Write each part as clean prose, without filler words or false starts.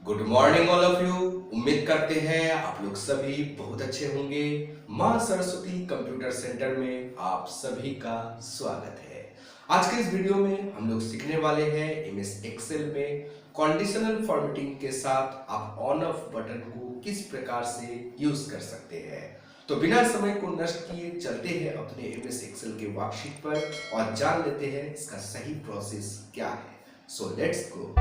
Good morning all of you. उम्मीद करते हैं आप लोग सभी बहुत अच्छे होंगे। मां सरस्वती कंप्यूटर सेंटर में आप सभी का स्वागत है। आज के इस वीडियो में हम लोग सीखने वाले हैं एमएस एक्सेल में कंडीशनल फॉर्मेटिंग के साथ आप ऑन ऑफ बटन को किस प्रकार से यूज कर सकते हैं। तो बिना समय को नष्ट किए चलते हैं अपने एमएस एक्सेल के वर्कशीट पर और जान लेते हैं इसका सही प्रोसेस क्या है। So let's go.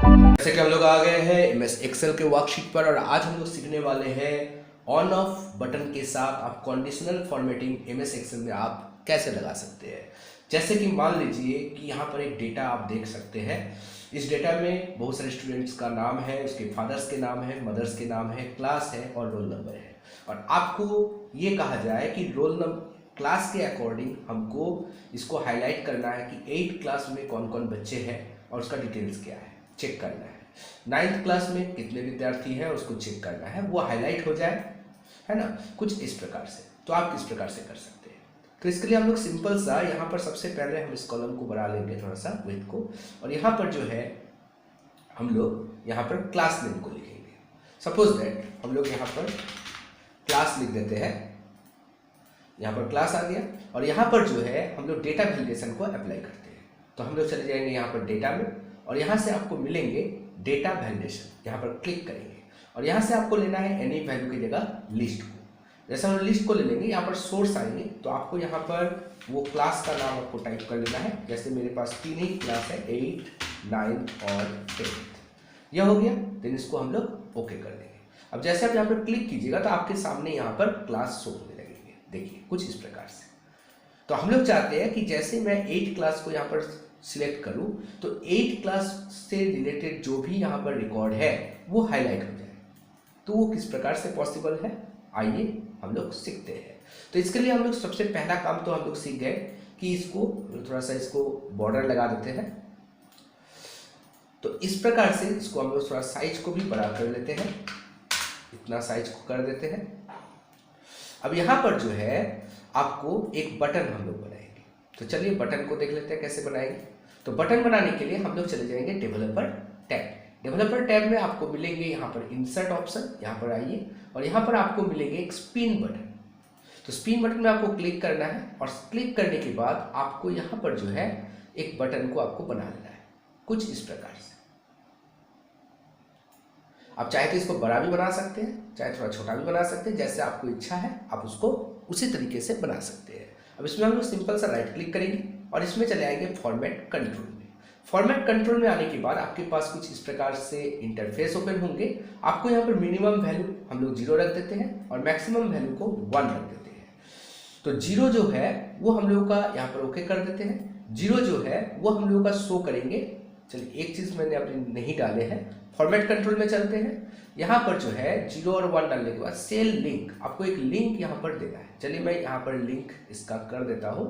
जैसे कि हम लोग आ गए हैं एमएस एक्सेल के वर्कशीट पर और आज हम लोग सीखने वाले हैं ऑन ऑफ बटन के साथ आप कंडीशनल फॉर्मेटिंग एमएस एक्सेल में आप कैसे लगा सकते हैं। जैसे कि मान लीजिए कि यहाँ पर एक डेटा आप देख सकते हैं। इस डेटा में बहुत सारे स्टूडेंट्स का नाम है, उसके फादर्स के नाम है, मदर्स के नाम है, क्लास है और रोल नंबर है। और आपको ये कहा जाए कि रोल नंबर क्लास के अकॉर्डिंग हमको इसको हाईलाइट करना है कि 8th क्लास में कौन कौन बच्चे हैं और उसका डिटेल्स क्या है चेक करना है। 9th क्लास में कितने विद्यार्थी हैं उसको चेक करना है, वो हाईलाइट हो जाए, है ना, कुछ इस प्रकार से। तो आप किस प्रकार से कर सकते हैं। तो इसके लिए हम लोग सिंपल सा यहाँ पर सबसे पहले हम इस कॉलम को बढ़ा लेंगे थोड़ा सा विड्थ को, और यहाँ पर जो है हम लोग यहाँ पर क्लास नेम को लिखेंगे। सपोज दैट हम लोग यहाँ पर क्लास लिख देते हैं, यहाँ पर क्लास आ गया और यहाँ पर जो है हम लोग डेटा वैलिडेशन को अप्लाई करते हैं। तो हम लोग चले जाएंगे यहाँ पर डेटा में और यहाँ से आपको मिलेंगे डेटा वैलिडेशन, यहाँ पर क्लिक करेंगे और यहाँ से आपको लेना है एनी वैल्यू की जगह लिस्ट को। जैसे हम लिस्ट को ले लेंगे, यहाँ पर सोर्स आएंगे तो आपको यहाँ पर वो क्लास का नाम आपको टाइप कर लेना है। जैसे मेरे पास 3 ही क्लास है, 8, 9 और 10th। यह हो गया, देन इसको हम लोग ओके कर देंगे। अब जैसे आप यहाँ पर क्लिक कीजिएगा तो आपके सामने यहाँ पर क्लास शो होने लगेंगे, देखिए कुछ इस प्रकार से। तो हम लोग चाहते हैं कि जैसे मैं 8 क्लास को यहाँ पर सिलेक्ट करूं तो 8 क्लास से रिलेटेड जो भी यहाँ पर रिकॉर्ड है वो हाईलाइट हो जाए। तो वो किस प्रकार से पॉसिबल है, आइए हम लोग सीखते हैं। तो इसके लिए हम लोग सबसे पहला काम तो हम लोग सीख गए कि इसको थोड़ा सा इसको बॉर्डर लगा देते हैं। तो इस प्रकार से इसको हम लोग थोड़ा साइज को भी बड़ा कर लेते हैं, इतना साइज को कर देते हैं। अब यहाँ पर जो है आपको एक बटन हम लोग बनाएंगे। तो चलिए बटन को देख लेते हैं कैसे बनाएंगे। तो बटन बनाने के लिए हम लोग चले जाएंगे डेवलपर टैब। डेवलपर टैब में आपको मिलेंगे यहाँ पर इंसर्ट ऑप्शन, यहाँ पर आइए और यहाँ पर आपको मिलेंगे एक स्पिन बटन। तो स्पिन बटन में आपको क्लिक करना है और क्लिक करने के बाद आपको यहाँ पर जो है एक बटन को आपको बना लेना है कुछ इस प्रकार से। आप चाहे तो इसको बड़ा भी बना सकते हैं, चाहे थोड़ा छोटा भी बना सकते हैं, जैसे आपको इच्छा है आप उसको उसी तरीके से बना सकते हैं। अब इसमें हम लोग सिंपल सा राइट क्लिक करेंगे और इसमें चले आएंगे फॉर्मेट कंट्रोल में। फॉर्मेट कंट्रोल में आने के बाद आपके पास कुछ इस प्रकार से इंटरफेस ओपन होंगे। आपको यहाँ पर मिनिमम वैल्यू हम लोग 0 रख देते हैं और मैक्सिमम वैल्यू को 1 रख देते हैं। तो 0 जो है वो हम लोग का यहाँ पर ओके कर देते हैं। 0 जो है वो हम लोग का शो करेंगे। चलिए एक चीज़ मैंने अपने नहीं डाले हैं, फॉर्मेट कंट्रोल में चलते हैं। यहाँ पर जो है 0 और 1 डालने के बाद सेल लिंक, आपको एक लिंक यहाँ पर देना है। चलिए मैं यहाँ पर लिंक इसका कर देता हूँ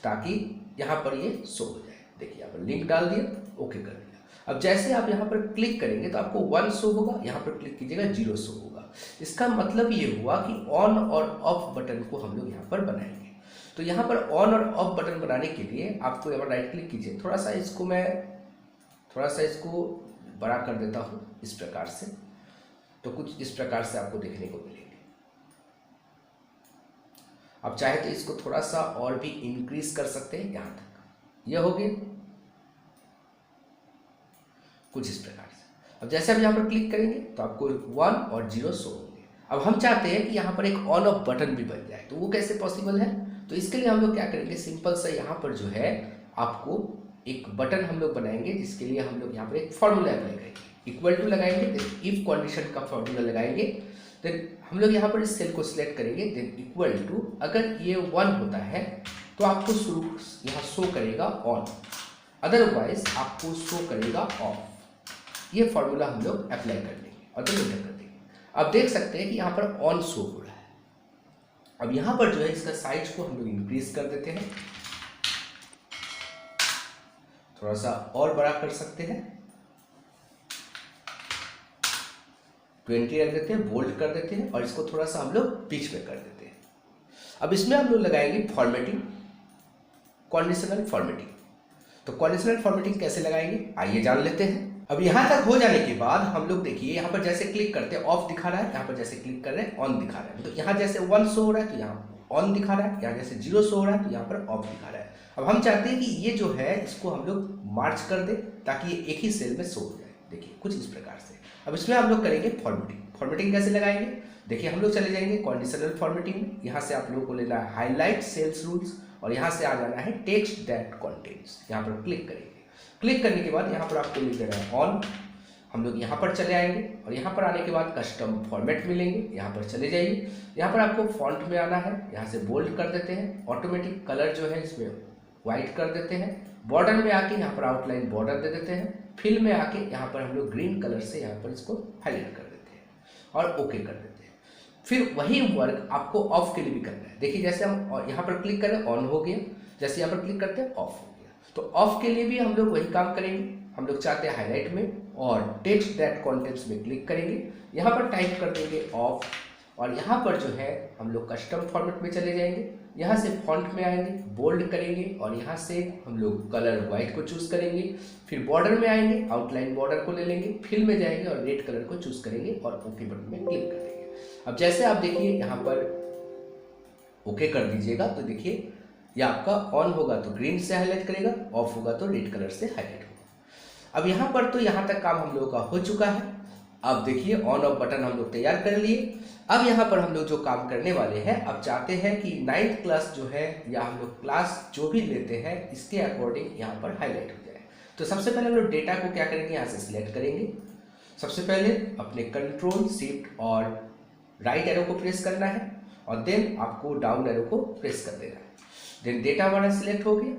ताकि यहाँ पर ये शो हो जाए। देखिए यहाँ पर लिंक डाल दिया, ओके कर दिया। अब जैसे आप यहाँ पर क्लिक करेंगे तो आपको 1 शो होगा, यहाँ पर क्लिक कीजिएगा 0 शो होगा। इसका मतलब ये हुआ कि ऑन और ऑफ बटन को हम लोग यहाँ पर बनाएंगे। तो यहाँ पर ऑन और ऑफ बटन बनाने के लिए आपको यहाँ पर राइट क्लिक कीजिए, थोड़ा सा इसको बड़ा कर देता हूँ इस प्रकार से। तो कुछ इस प्रकार से आपको देखने को मिलेंगे। आप चाहे तो इसको थोड़ा सा और भी इंक्रीज कर सकते हैं, यहाँ तक यह हो गया कुछ इस प्रकार से। अब जैसे आप यहाँ पर क्लिक करेंगे तो आपको 1 और 0 शो होंगे। अब हम चाहते हैं कि यहाँ पर एक ऑन ऑफ बटन भी बन जाए, तो वो कैसे पॉसिबल है। तो इसके लिए हम लोग क्या करेंगे, सिंपल सा यहाँ पर जो है आपको एक बटन हम लोग बनाएंगे, जिसके लिए हम लोग यहाँ पर एक फॉर्मूला अप्लाई करेंगे, इक्वल टू लगाएंगे, इफ कंडीशन का फॉर्मूला लगाएंगे। देन हम लोग यहाँ पर इस सेल को सिलेक्ट करेंगे, देन इक्वल टू, अगर ये 1 होता है तो आपको यहाँ शो करेगा ऑन, अदरवाइज आपको शो करेगा ऑफ। ये फॉर्मूला हम लोग अप्लाई कर देंगे और देन एंटर कर देंगे। अब देख सकते हैं कि यहाँ पर ऑन शो हो रहा है। अब यहाँ पर जो है इसका साइज को हम लोग इंक्रीज कर देते हैं, थोड़ा सा और बड़ा कर सकते हैं, 20 रख देते हैं, बोल्ड कर देते हैं और इसको थोड़ा सा हम लोग पिच में कर देते हैं। अब इसमें हम लोग लगाएंगे फॉर्मेटिंग, कंडीशनल फॉर्मेटिंग। तो कंडीशनल फॉर्मेटिंग कैसे लगाएंगे आइए जान लेते हैं। अब यहाँ तक हो जाने के बाद हम लोग देखिए यहाँ पर जैसे क्लिक करते हैं ऑफ दिखा रहा है, यहाँ पर जैसे क्लिक कर रहे हैं ऑन दिखा रहा है। तो यहाँ जैसे 1 शो हो रहा है तो यहाँ ऑन दिखा रहा है, यहाँ जैसे 0 शो हो रहा है तो यहाँ पर ऑफ दिखा रहा है। अब हम चाहते हैं कि ये जो है इसको हम लोग मार्च कर दें ताकि ये एक ही सेल में शो हो जाए। देखिए कुछ इस प्रकार से। अब इसमें हम लोग करेंगे फॉर्मेटिंग। फॉर्मेटिंग कैसे लगाएंगे? देखिए हम लोग चले जाएंगे कंडीशनल फॉर्मेटिंग में। यहाँ से आप लोगों को लेना है हाईलाइट सेल्स रूल्स और यहाँ से आ जाना है टेक्स्ट दैट कंटेंट्स। यहाँ पर क्लिक करेंगे। क्लिक करने के बाद यहाँ पर आपको लिख देना है ऑन। हम लोग यहाँ पर चले आएंगे और यहाँ पर आने के बाद कस्टम फॉर्मेट मिलेंगे, यहाँ पर चले जाइए। यहाँ पर आपको फॉन्ट में आना है, यहाँ से बोल्ड कर देते हैं। ऑटोमेटिक कलर जो है इसमें वाइट कर देते हैं। बॉर्डर में आके यहाँ पर आउटलाइन बॉर्डर दे देते हैं। फिल में आके यहाँ पर हम लोग ग्रीन कलर से यहाँ पर इसको हाईलाइट कर देते हैं और ओके कर देते हैं। फिर वही वर्क आपको ऑफ के लिए भी करना है। देखिए जैसे हम यहाँ पर क्लिक करें ऑन हो गया, जैसे यहाँ पर क्लिक करते हैं ऑफ हो गया। तो ऑफ के लिए भी हम लोग वही काम करेंगे। हम लोग चाहते हैं हाईलाइट में और टेक्स्ट दैट कंटेंट्स में क्लिक करेंगे, यहाँ पर टाइप कर देंगे ऑफ और यहाँ पर जो है हम लोग कस्टम फॉर्मेट में चले जाएंगे। यहाँ से फॉन्ट में आएंगे, बोल्ड करेंगे और यहाँ से हम लोग कलर वाइट को चूज करेंगे। फिर बॉर्डर में आएंगे, आउटलाइन बॉर्डर को ले लेंगे, फिल में जाएंगे और रेड कलर को चूज करेंगे और ओके बटन में क्लिक कर देंगे। अब जैसे आप देखिए यहाँ पर ओके कर दीजिएगा तो देखिए ये आपका ऑन होगा तो ग्रीन से हाईलाइट करेगा, ऑफ होगा तो रेड कलर से हाईलाइट होगा। अब यहाँ पर तो यहाँ तक काम हम लोगों का हो चुका है। अब देखिए ऑन ऑफ बटन हम लोग तैयार कर लिए। अब यहाँ पर हम लोग जो काम करने वाले हैं, अब चाहते हैं कि 9th क्लास जो है या हम लोग क्लास जो भी लेते हैं इसके अकॉर्डिंग यहाँ पर हाईलाइट हो जाए। तो सबसे पहले हम लोग डेटा को क्या करेंगे, यहाँ से सिलेक्ट करेंगे। सबसे पहले अपने कंट्रोल शिफ्ट और राइट एरो को प्रेस करना है और देन आपको डाउन एरो को प्रेस कर देना है। देन डेटा हमारा सिलेक्ट हो गया।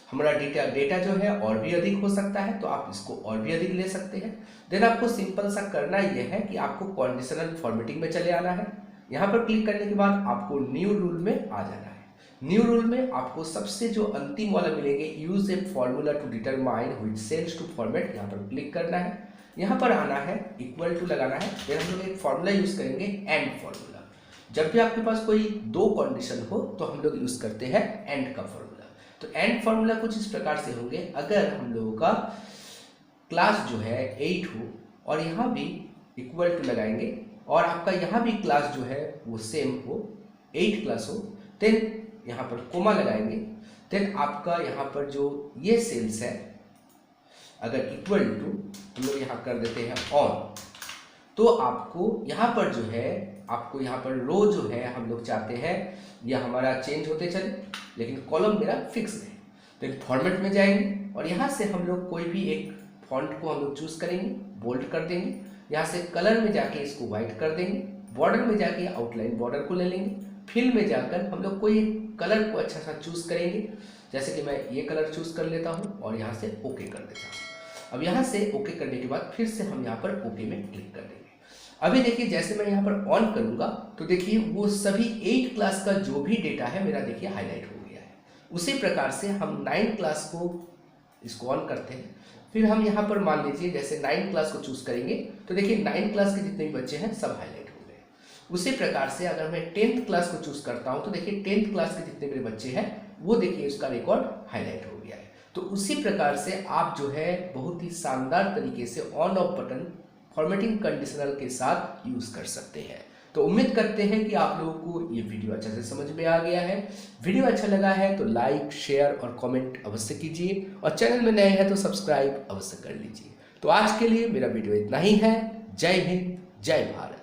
हमारा डेटा जो है और भी अधिक हो सकता है तो आप इसको और भी अधिक ले सकते हैं। देन आपको सिंपल सा करना यह है कि आपको कंडीशनल फॉर्मेटिंग में चले आना है। यहाँ पर क्लिक करने के बाद आपको न्यू रूल में आ जाना है। न्यू रूल में आपको सबसे जो अंतिम वाला मिलेंगे use a formula to determine which cells to format, यहाँ पर क्लिक करना है। यहाँ पर आना है, इक्वल टू लगाना है। फिर हम लोग एक फॉर्मूला यूज करेंगे एंड फॉर्मूला। जब भी आपके पास कोई दो कंडीशन हो तो हम लोग यूज करते हैं एंड का फॉर्मूला। तो एंड फॉर्मूला कुछ इस प्रकार से होंगे, अगर हम लोगों का क्लास जो है 8 हो और यहाँ भी इक्वल टू लगाएंगे और आपका यहाँ भी क्लास जो है वो सेम हो, 8 क्लास हो, देन यहाँ पर कोमा लगाएंगे। देन आपका यहाँ पर जो ये सेल्स है अगर इक्वल टू हम लोग यहाँ कर देते हैं ऑन, तो आपको यहाँ पर जो है आपको यहाँ पर रो जो है हम लोग चाहते हैं यह हमारा चेंज होते चले, लेकिन कॉलम मेरा फिक्स है। तो फॉर्मेट में जाएंगे और यहाँ से हम लोग कोई भी एक फॉन्ट को हम लोग चूज करेंगे, बोल्ड कर देंगे। यहाँ से कलर में जाके इसको व्हाइट कर देंगे। बॉर्डर में जाके आउटलाइन बॉर्डर को ले लेंगे। फिल में जाकर हम लोग कोई एक कलर को अच्छा सा चूज करेंगे, जैसे कि मैं ये कलर चूज कर लेता हूँ और यहाँ से ओके कर देता हूँ। अब यहाँ से ओके करने के बाद फिर से हम यहाँ पर ओके में क्लिक कर देंगे। अभी देखिए जैसे मैं यहाँ पर ऑन करूँगा तो देखिए वो सभी 8 क्लास का जो भी डेटा है मेरा देखिए हाईलाइट हो गया है। उसी प्रकार से हम 9 क्लास को इसको ऑन करते हैं। फिर हम यहाँ पर मान लीजिए जैसे 9 क्लास को चूज करेंगे तो देखिए 9 क्लास के जितने भी बच्चे हैं सब हाईलाइट हो गए। उसी प्रकार से अगर मैं 10th क्लास को चूज करता हूँ तो देखिए 10th क्लास के जितने मेरे बच्चे हैं वो देखिए उसका रिकॉर्ड हाईलाइट हो गया है। तो उसी प्रकार से आप जो है बहुत ही शानदार तरीके से on off button formatting conditional के साथ यूज कर सकते हैं। तो उम्मीद करते हैं कि आप लोगों को ये वीडियो अच्छे से समझ में आ गया है। वीडियो अच्छा लगा है तो लाइक, शेयर और कमेंट अवश्य कीजिए और चैनल में नए हैं तो सब्सक्राइब अवश्य कर लीजिए। तो आज के लिए मेरा वीडियो इतना ही है। जय हिंद, जय भारत।